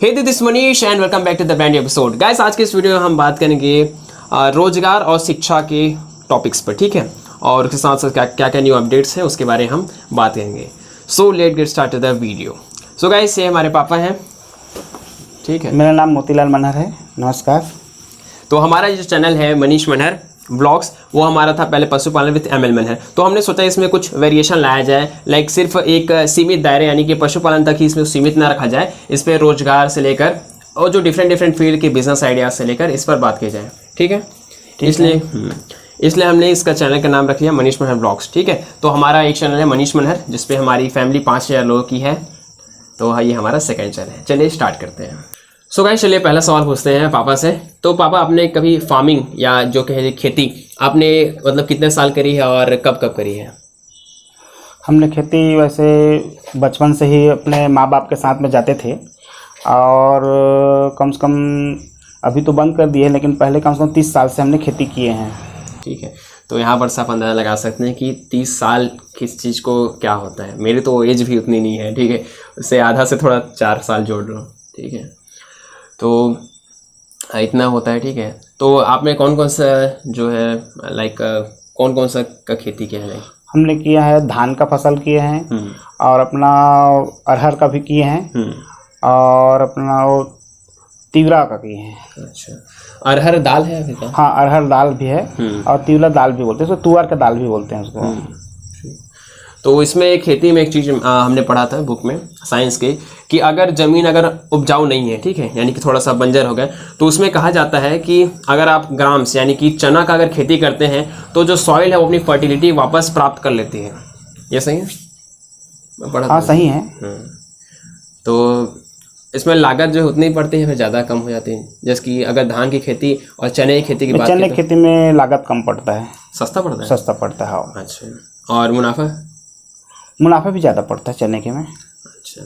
Hey this Manish and welcome back to the brand episode. Guys, आज के इस video में हम बात करेंगे रोजगार और शिक्षा के टॉपिक्स पर, ठीक है। और उसके साथ साथ क्या क्या न्यू अपडेट्स हैं उसके बारे में हम बात करेंगे। So let get start the video. So guys, ये हमारे पापा हैं, ठीक है। मेरा नाम मोतीलाल मनहर है। नमस्कार। तो हमारा जो चैनल है मनीष मनहर ब्लॉग्स, वो हमारा था पहले पशुपालन विद ML मनहर। तो हमने सोचा इसमें कुछ वेरिएशन लाया जाए, लाइक सिर्फ एक सीमित दायरे यानी कि पशुपालन तक ही इसमें सीमित ना रखा जाए। इस पर रोजगार से लेकर और जो डिफरेंट फील्ड के बिजनेस आइडियाज से लेकर इस पर बात की जाए, ठीक है। इसलिए हमने इसका चैनल का नाम रख लिया मनीष मनहर ब्लॉग्स, ठीक है। तो हमारा एक चैनल है मनीष मनहर जिसपे हमारी फैमिली 5000 लोगों की है। तो ये हमारा सेकंड चैनल है। चलिए स्टार्ट करते हैं। सो गाइस, चलिए पहला सवाल पूछते हैं पापा से। तो पापा, आपने कभी फार्मिंग या जो कहे खेती आपने मतलब कितने साल करी है और कब कब करी है? हमने खेती वैसे बचपन से ही अपने माँ बाप के साथ में जाते थे और कम से कम अभी तो बंद कर दिए, लेकिन पहले कम से कम 30 साल से हमने खेती किए हैं। ठीक है। तो यहाँ पर से आप अंदाज़ा लगा सकते हैं कि 30 साल किस चीज़ को क्या होता है। मेरी तो एज भी उतनी नहीं है, ठीक है। उससे आधा से थोड़ा 4 साल जोड़ लो, ठीक है। तो इतना होता है, ठीक है। तो आपने कौन कौन सा जो है लाइक कौन कौन सा का खेती किया है? लाइक हमने किया है धान का फसल किए हैं और अपना अरहर का भी किए हैं और अपना वो तिवरा का किए हैं। अच्छा, अरहर दाल है अभी का? हाँ, अरहर दाल भी है और तिवरा दाल भी बोलते हैं उसको, तुअर का दाल भी बोलते हैं उसको। तो इसमें खेती में एक चीज़ हमने पढ़ा था बुक में साइंस के, कि अगर ज़मीन अगर उपजाऊ नहीं है, ठीक है, यानी कि थोड़ा सा बंजर हो गया, तो उसमें कहा जाता है कि अगर आप ग्राम्स यानी कि चना का अगर खेती करते हैं तो जो सॉइल है वो अपनी फर्टिलिटी वापस प्राप्त कर लेती है। ये सही है? मैं पढ़ा हाँ, सही है। तो इसमें लागत जो उतनी पड़ती है फिर ज़्यादा कम हो जाती है। जैसे कि अगर धान की खेती और चने की खेती की बात करें, चने की खेती में लागत कम पड़ता है। सस्ता पड़ता है? सस्ता पड़ता है, हाँ। अच्छा, और मुनाफा भी ज़्यादा पड़ता है चने के में। अच्छा,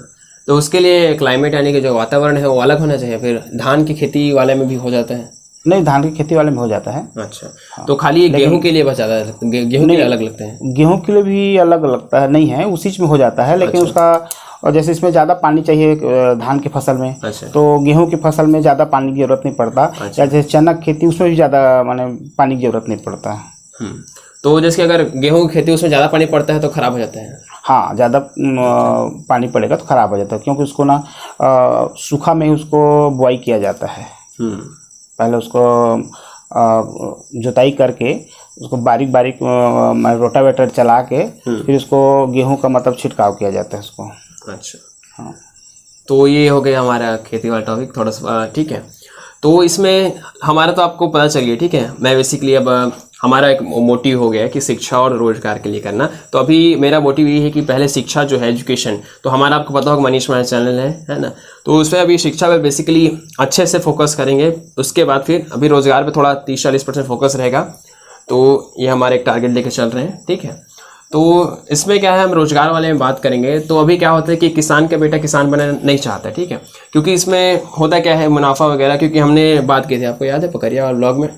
तो उसके लिए क्लाइमेट यानी कि जो वातावरण है वो अलग होना चाहिए। फिर धान की खेती वाले में भी हो जाता है? नहीं, धान की खेती वाले में हो जाता है। अच्छा, हाँ। तो खाली गेहूं के लिए बस ज़्यादा गेहूं के लिए अलग लगते हैं? गेहूं के लिए भी अलग लगता है, नहीं है, उसी में हो जाता है, लेकिन उसका और जैसे इसमें ज़्यादा पानी चाहिए धान की फसल में। अच्छा। तो गेहूं की फसल में ज़्यादा पानी की जरूरत नहीं पड़ता। अच्छा। या जैसे चना की खेती उसमें भी ज़्यादा माने पानी की जरूरत नहीं पड़ता। तो जैसे अगर गेहूं की खेती उसमें ज़्यादा पानी पड़ता है तो ख़राब हो जाता है? हाँ, ज़्यादा पानी पड़ेगा तो ख़राब हो जाता है, क्योंकि उसको ना सूखा में ही उसको बुआई किया जाता है। पहले उसको जुताई करके उसको बारीक बारीक रोटावेटर चला के फिर उसको गेहूं का मतलब छिड़काव किया जाता है उसको। अच्छा, हाँ। तो ये हो गया हमारा खेती वाला टॉपिक थोड़ा सा, ठीक है। तो इसमें हमारा तो आपको पता चल गया, ठीक है। मैं बेसिकली अब हमारा एक मोटिव हो गया कि शिक्षा और रोजगार के लिए करना। तो अभी मेरा मोटिव ये है कि पहले शिक्षा जो है एजुकेशन, तो हमारा आपको पता होगा मनीष मनहर चैनल है ना। तो उस पर अभी शिक्षा पे बेसिकली अच्छे से फोकस करेंगे। उसके बाद फिर अभी रोजगार पे थोड़ा 30-40% फोकस रहेगा। तो ये हमारे एक टारगेट लेके चल रहे हैं, ठीक है। तो इसमें क्या है, हम रोजगार वाले में बात करेंगे। तो अभी क्या होता है कि किसान का बेटा किसान बनना नहीं चाहता, ठीक है। क्योंकि इसमें होता क्या है, मुनाफा वगैरह, क्योंकि हमने बात की थी, आपको याद है पकड़िया वाले ब्लॉग में,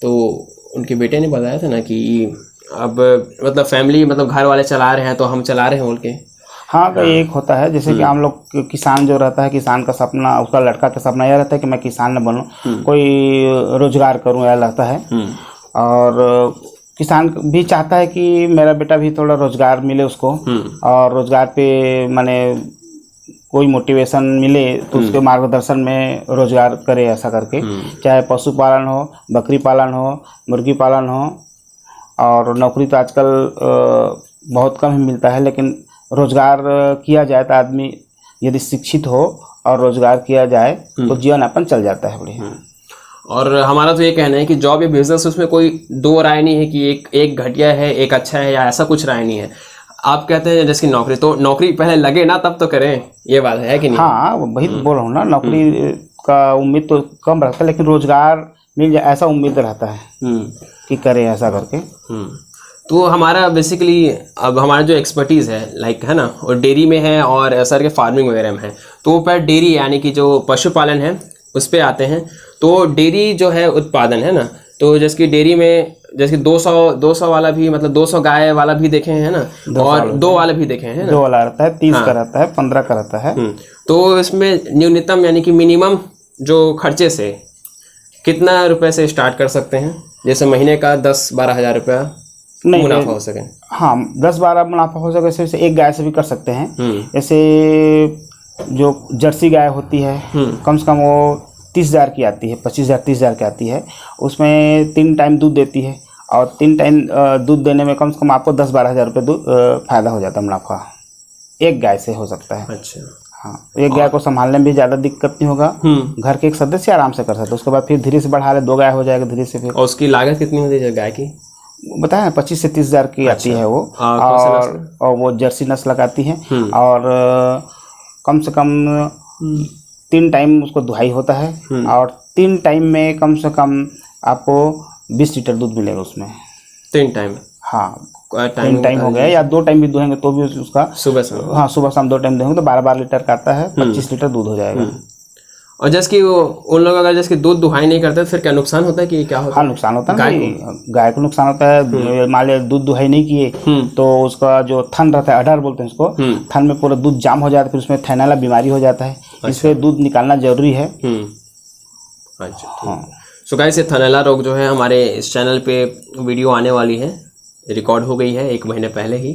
तो उनके बेटे ने बताया था ना कि अब मतलब फैमिली मतलब घर वाले चला रहे हैं तो हम चला रहे हैं बोल के। हाँ, तो एक होता है जैसे कि हम लोग किसान जो रहता है, किसान का सपना, उसका लड़का का सपना यह रहता है कि मैं किसान न बनूं, कोई रोजगार करूं, यह लगता है। और किसान भी चाहता है कि मेरा बेटा भी थोड़ा रोजगार मिले उसको, और रोजगार पे माने कोई मोटिवेशन मिले तो उसके मार्गदर्शन में रोजगार करे, ऐसा करके। चाहे पशुपालन हो, बकरी पालन हो, मुर्गी पालन हो। और नौकरी तो आजकल बहुत कम ही मिलता है, लेकिन रोजगार किया जाए तो आदमी यदि शिक्षित हो और रोजगार किया जाए तो जीवन यापन चल जाता है बढ़िया। और हमारा तो ये कहना है कि जॉब या बिजनेस, उसमें कोई दो राय नहीं है कि एक घटिया है एक अच्छा है, या ऐसा कुछ राय नहीं है। आप कहते हैं जैसे कि नौकरी, तो नौकरी पहले लगे ना तब तो करें, ये बात है कि नहीं? हाँ, वही तो बोल रहा हूँ ना, नौकरी का उम्मीद तो कम रहता है, लेकिन रोजगार मिल जाए ऐसा उम्मीद रहता है कि करें ऐसा करके। तो हमारा बेसिकली अब हमारा जो एक्सपर्टीज़ है लाइक है ना, और डेयरी में है और सर के फार्मिंग वगैरह में है। तो पर डेयरी यानी कि जो पशुपालन है उस पर आते हैं। तो डेयरी जो है उत्पादन है ना, तो जैसे कि डेयरी में जैसे कि 200 वाला भी, मतलब 200 गाय वाला भी देखे हैं ना, और 2 वाला भी देखे हैं ना। 2 वाला रहता है, 30 का रहता है, 15 का रहता है। तो इसमें न्यूनतम यानी कि मिनिमम जो खर्चे से कितना रुपए से स्टार्ट कर सकते हैं, जैसे महीने का 10-12 हज़ार रुपया मुनाफा हो सके? हाँ, 10-12 मुनाफा हो सके, जैसे एक गाय से भी कर सकते हैं। जैसे जो जर्सी गाय होती है, कम से कम वो 30,000 की आती है, 25,000 30,000 की आती है। उसमें 3 टाइम दूध देती है, और 3 टाइम दूध देने में कम से कम आपको 10-12 हज़ार रुपये फायदा हो जाता है, मुनाफा एक गाय से हो सकता है। अच्छा। हाँ, एक गाय को संभालने में भी ज़्यादा दिक्कत नहीं होगा, घर के एक सदस्य आराम से कर सकते हैं। उसके बाद फिर धीरे से बढ़ा ले, 2 गाय हो जाएगा धीरे से। फिर और उसकी लागत कितनी होती है गाय की? बताया ना, 25 से 30,000 की आती है वो। और वो जर्सी नस्ल लगाती है, और कम से कम 3 टाइम उसको दुहाई होता है, और 3 टाइम में कम से कम आपको 20 लीटर दूध मिलेगा उसमें। 3 टाइम? हाँ, 3 टाइम हो गया, या 2 टाइम भी दुहेंगे तो भी उसका सुबह शाम। हाँ, सुबह शाम 2 टाइम दुहेंगे तो 12-12 लीटर का आता है, 25 लीटर दूध हो जाएगा। और जैसे कि वो उन लोग अगर जैसे कि दूध दुहाई नहीं करते तो फिर क्या नुकसान होता है कि क्या होता है? हाँ, नुकसान होता है, गाय को नुकसान होता है। मान लिया दूध दुहाई नहीं किए तो उसका जो थन रहता है, अडर बोलते हैं उसको, थन में पूरा दूध जाम हो जाता है, फिर उसमें थैनाला बीमारी हो जाता है। इसलिए दूध निकालना जरूरी है। अच्छा, हाँ। सो गाइस, ये थनैला रोग जो है हमारे इस चैनल पे वीडियो आने वाली है, रिकॉर्ड हो गई है 1 महीने पहले ही।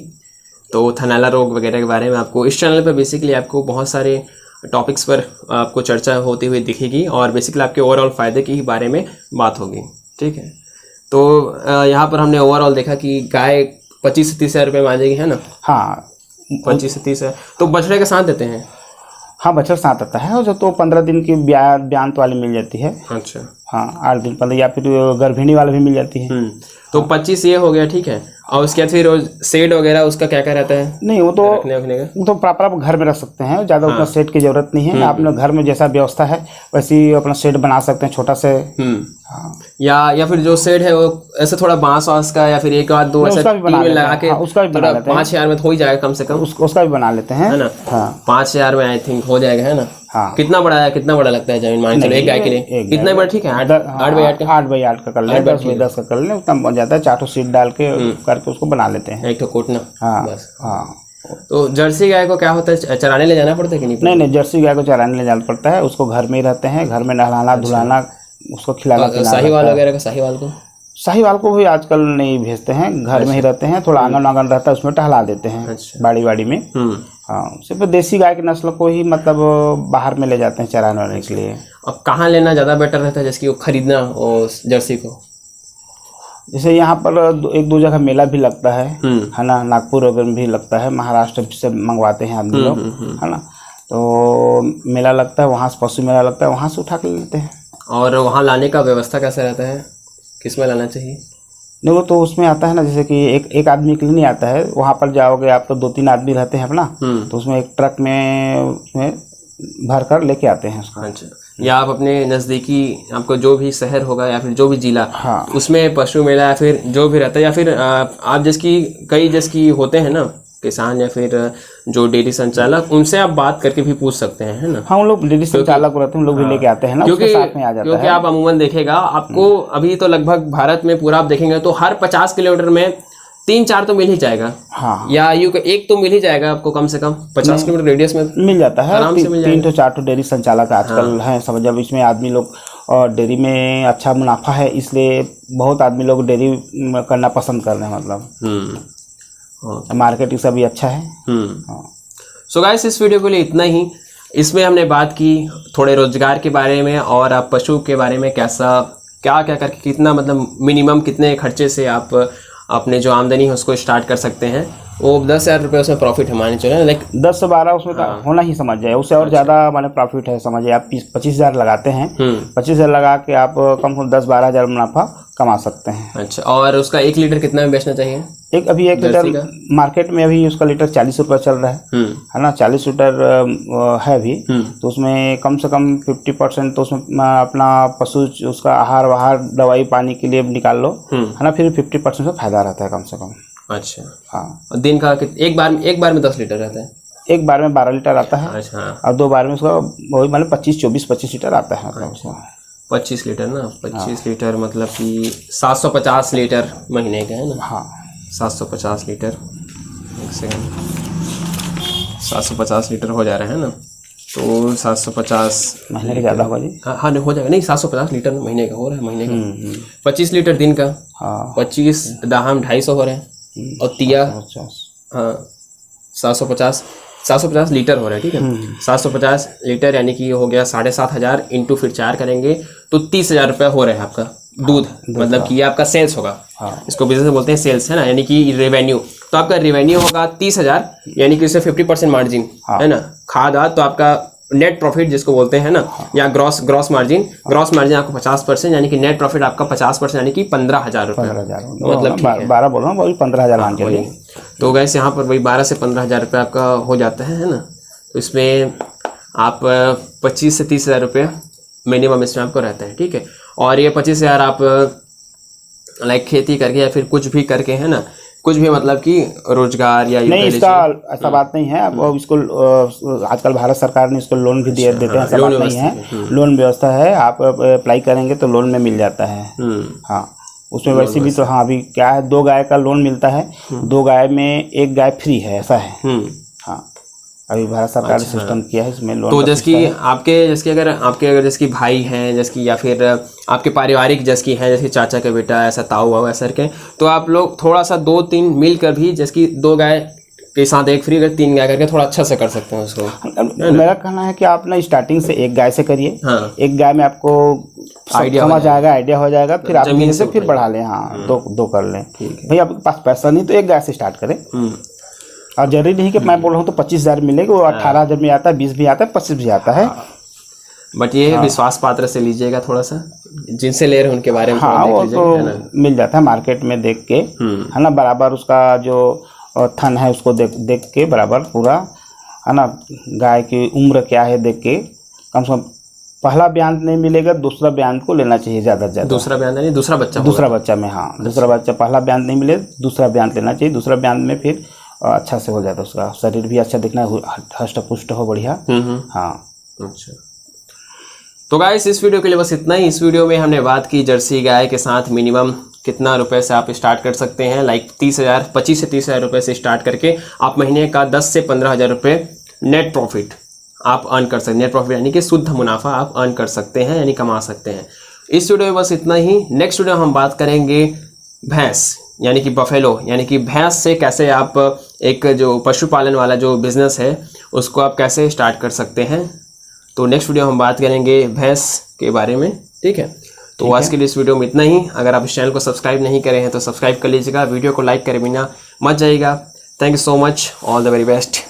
तो थनैला रोग वगैरह के बारे में आपको इस चैनल पे बेसिकली आपको बहुत सारे टॉपिक्स पर आपको चर्चा होती हुई दिखेगी, और बेसिकली आपके ओवरऑल फ़ायदे के ही बारे में बात होगी। ठीक है, तो यहाँ पर हमने ओवरऑल देखा कि गाय 25 से 30 हज़ार रुपये मांगेगी, है ना? हाँ, 25 से 30 है। तो बछड़े के साथ देते हैं? हाँ, बछड़ा साथ आता है, और जो तो 15 दिन की ब्यांत वाली मिल जाती है। अच्छा। हाँ, 8 दिन 15, या फिर गर्भिणी वाला भी मिल जाती है। तो 25 ये हो गया, ठीक है। और उसके बाद फिर शेड वगैरह उसका क्या क्या रहता है? नहीं, वो तो रखने का? वो तो प्रॉपर आप घर में रख सकते हैं, ज़्यादा उतना शेड की जरूरत नहीं है। आपने घर में जैसा व्यवस्था है वैसे ही अपना शेड बना सकते हैं, छोटा से। हाँ। या फिर जो शेड है वो ऐसे थोड़ा बांस वांस का, या फिर 1 आध 2 ऐसा लगा के उसका भी बना लेते हैं। 5 हज़ार में हो ही जाएगा कम से कम। उसका भी बना लेते हैं, है ना? हाँ, 5 हज़ार में आई थिंक हो जाएगा, है ना? हाँ। कितना बड़ा लगता है जमीन? मान चलो एक गाय के लिए कितना बड़ा? ठीक है, 8x8 का। 8x8 का कर ले, 10x10 का कर ले, उतना बन जाता है। 4 सीट डाल के करके उसको बना लेते हैं, एक तो कोटना। हाँ, बस। हाँ। तो जर्सी गाय को क्या होता है, चराने ले जाना पड़ता है कि नहीं? नहीं, जर्सी गाय को चराने ले जाना पड़ता है। उसको घर में ही रहते हैं, घर में नहलाना धुलाना, उसको खिलाना पिलाना। साहीवाल वगैरह का? साहीवाल को भी आजकल नहीं भेजते हैं, घर में ही रहते हैं। थोड़ा आंगन रहता है, उसमें टहला देते हैं, बाड़ी में। हाँ, सिर्फ देसी गाय की नस्ल को ही मतलब बाहर में ले जाते हैं चराने के लिए। अब कहाँ लेना ज़्यादा बेटर रहता है, जैसे कि वो खरीदना उस जर्सी को? जैसे यहाँ पर 1-2 जगह मेला भी लगता है ना, नागपुर वगैरह में भी लगता है, महाराष्ट्र से मंगवाते हैं आदमी लोग, है ना। तो मेला लगता है, वहाँ से पशु मेला लगता है, वहाँ से उठा के लेते हैं। और वहाँ लाने का व्यवस्था कैसा रहता है, किस में लाना चाहिए? नहीं, वो तो उसमें आता है ना, जैसे कि एक आदमी के लिए नहीं आता है। वहाँ पर जाओगे आप तो 2-3 आदमी रहते हैं अपना, तो उसमें एक ट्रक में उसमें भर कर लेके आते हैं उसको। अच्छा। या आप अपने नज़दीकी आपको जो भी शहर होगा या फिर जो भी जिला, हाँ, उसमें पशु मेला या फिर जो भी रहता है, या फिर आप जिसकी होते हैं ना किसान, या फिर जो डेयरी संचालक, उनसे आप बात करके भी पूछ सकते हैं, है ना? हाँ, उन लोग डेयरी संचालक रहते हैं, हम लोग भी लेके आते हैं ना, उसके साथ में आ जाता है। क्योंकि आप अमूमन देखेगा आपको अभी तो लगभग भारत में पूरा आप देखेंगे तो हर 50 किलोमीटर में 3-4 तो मिल ही जाएगा। हाँ, या एक तो मिल ही जाएगा आपको, कम से कम 50 किलोमीटर रेडियस में मिल जाता है, आराम से मिल जाएगा। 3-4 तो डेयरी संचालक आजकल हैं सब। जब इसमें आदमी लोग, और डेयरी में अच्छा मुनाफा है, इसलिए बहुत आदमी लोग डेयरी करना पसंद कर रहे हैं, मतलब मार्केटिंग से भी अच्छा है। सो गाइस, इस वीडियो के लिए इतना ही। इसमें हमने बात की थोड़े रोजगार के बारे में, और आप पशु के बारे में कैसा क्या करके कितना मतलब मिनिमम कितने खर्चे से आप अपने जो आमदनी है उसको स्टार्ट कर सकते हैं। वो 10,000 रुपये उसमें प्रॉफिट हमारे चले, लाइक 10 से 12 उसमें होना ही समझ जाए, उससे और ज़्यादा माने प्रॉफिट है। समझिए आप 25,000 लगाते हैं, 25,000 लगा के आप कम से कम 10-12 हज़ार मुनाफा कमा सकते हैं। अच्छा, और उसका 1 लीटर कितना में बेचना चाहिए? अभी 1 लीटर मार्केट में अभी उसका लीटर 40 रुपये चल रहा है ना, 40 लीटर है अभी। तो उसमें कम से कम 50% तो उसमें अपना पशु उसका आहार वहार दवाई पानी के लिए निकाल लो, है ना, फिर 50% से फायदा रहता है कम से कम। अच्छा, हाँ। दिन का एक बार में 10 लीटर रहता है? एक बार में 12 लीटर आता है। अच्छा। और 2 बार में उसका वही मतलब 25 लीटर आता है, मतलब उसका 25 लीटर ना, 25 लीटर मतलब कि 750 लीटर महीने का है ना। हाँ 750 लीटर, एक सेकंड, 750 लीटर हो जा रहा है ना, तो 750 महीने का ज़्यादा होगा जी। हाँ हाँ नहीं हो जाएगा, नहीं 750 लीटर महीने का हो रहा है, महीने का 25 लीटर दिन का, हाँ 25 दाहम 250 हो रहे हैं, और तिया 50। हाँ 750 लीटर हो रहा है, ठीक है। 750 लीटर यानी कि ये हो गया 7,500 इंटू फिर 4 करेंगे तो 30,000 रुपये हो रहा है आपका दूध, मतलब कि ये आपका सेल्स होगा। इसको बिजनेस में बोलते हैं सेल्स, है ना, यानी कि रेवेन्यू। तो आपका रेवेन्यू होगा 30,000, यानी कि इससे 50% मार्जिन है ना, खाद आद, तो आपका नेट प्रॉफिट जिसको बोलते हैं ना, या ग्रॉस मार्जिन आपको 50%, यानी कि नेट प्रॉफिट आपका 50%, यानी कि 15,000 रुपये, 15,000 मतलब 12 बोल रहा हूँ, वही 15,000 मान के लिए। तो गैस यहाँ पर वही 12 से 15,000 रुपये आपका हो जाता है ना। तो इसमें आप 25 से 30,000 रुपये मिनिमम इसमें आपको रहता है, ठीक है। और ये 25,000 आप लाइक खेती करके या फिर कुछ भी करके, है ना, कुछ भी मतलब कि रोजगार या नहीं, इसका ऐसा बात नहीं है। अब इसको आजकल भारत सरकार ने इसको लोन भी देते हैं, ऐसा बात नहीं है, लोन व्यवस्था है। आप अप्लाई करेंगे तो लोन में मिल जाता है। हाँ उसमें वैसे भी तो, हाँ अभी क्या है, 2 गाय का लोन मिलता है, 2 गाय में 1 गाय फ्री है, ऐसा है। हाँ अभी भारत सरकार ने सिस्टम किया है इसमें लोन। तो जैसे कि आपके अगर जैसे कि भाई हैं, जैसे कि या फिर आपके पारिवारिक जैसे कि हैं, जैसे चाचा का बेटा ऐसा, ताऊ वाऊ ऐसा के, तो आप लोग थोड़ा सा 2-3 मिल कर भी, जैसे कि 2 गाय के साथ 1 फ्री, अगर 3 गाय करके थोड़ा अच्छा से कर सकते हैं उसको। मेरा कहना है कि आप ना स्टार्टिंग से 1 गाय से करिए। हाँ 1 गाय में आपको समझ आएगा, आइडिया हो जाएगा, फिर आप जमीन से फिर बढ़ा लें। हाँ 2 कर लें भाई, आपके पास पैसा नहीं तो 1 गाय से स्टार्ट करें। और जरूरी नहीं कि मैं बोल रहा हूँ तो 25,000 मिलेगा, वो 18,000 में आता है, 20 भी आता है, 25 भी आता है। बट ये विश्वास पात्र से लीजिएगा, थोड़ा सा जिनसे ले रहे हैं उनके बारे में हाँ वो तो मिल जाता है मार्केट में देख के, है ना, बराबर उसका जो थन है उसको देख के बराबर पूरा, है ना, गाय की उम्र क्या है देख के, कम से कम पहला बयान नहीं मिलेगा, दूसरा बयान को लेना चाहिए ज़्यादा से ज़्यादा। दूसरा बयान नहीं, दूसरा बच्चा में, हाँ दूसरा बच्चा, पहला बयान नहीं मिले दूसरा बयान लेना चाहिए। दूसरा बयान में फिर अच्छा से हो जाता है, उसका शरीर भी अच्छा दिखना, हष्ट पुष्ट हो बढ़िया। हाँ अच्छा, तो गाइस इस वीडियो के लिए बस इतना ही। इस वीडियो में हमने बात की जर्सी गाय के साथ मिनिमम कितना रुपए से आप स्टार्ट कर सकते हैं, लाइक 30,000, 25 से 30,000 रुपये से स्टार्ट करके आप महीने का 10 से 15,000 रुपये नेट प्रॉफिट आप अर्न कर सकते हैं। नेट प्रॉफिट यानी कि शुद्ध मुनाफा आप अर्न कर सकते हैं, यानी कमा सकते हैं। इस वीडियो में बस इतना ही। नेक्स्ट वीडियो हम बात करेंगे भैंस यानी कि बफेलो, यानी कि भैंस से कैसे आप एक जो पशुपालन वाला जो बिज़नेस है उसको आप कैसे स्टार्ट कर सकते हैं। तो नेक्स्ट वीडियो हम बात करेंगे भैंस के बारे में, ठीक है। तो आज के लिए इस वीडियो में इतना ही। अगर आप इस चैनल को सब्सक्राइब नहीं करे हैं तो सब्सक्राइब कर लीजिएगा, वीडियो को लाइक करे बिना मत जाइएगा। Thank you so much, all the very best.